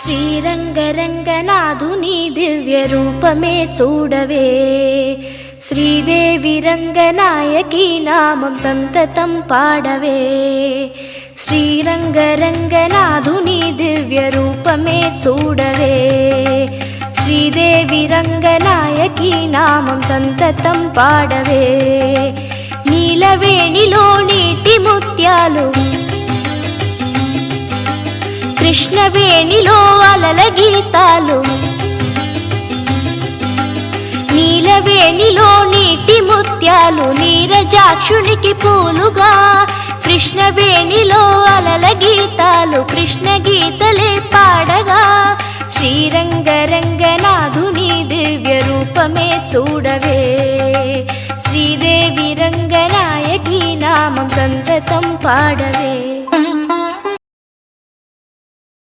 శ్రీరంగరంగనాథుని దివ్య రూపమే చూడవే, శ్రీదేవి రంగనాయకి నామం సంతతం పాడవే. శ్రీరంగరంగనాథుని దివ్య రూపమే చూడవే, శ్రీదేవి రంగనాయకి నామం సంతతం పాడవే. నీలవేణిలో నీటి ముత్యాలు, కృష్ణవేణిలో అలల గీతాలు. నీలవేణిలో నీటి ముత్యాలు నీరజాక్షునికి పూలుగా, కృష్ణవేణిలో అలల గీతాలు కృష్ణ గీతలే పాడగా. శ్రీరంగరంగనాథుని దివ్య రూపమే చూడవే, శ్రీదేవి రంగనాయకి నామం సంతతం పాడవే.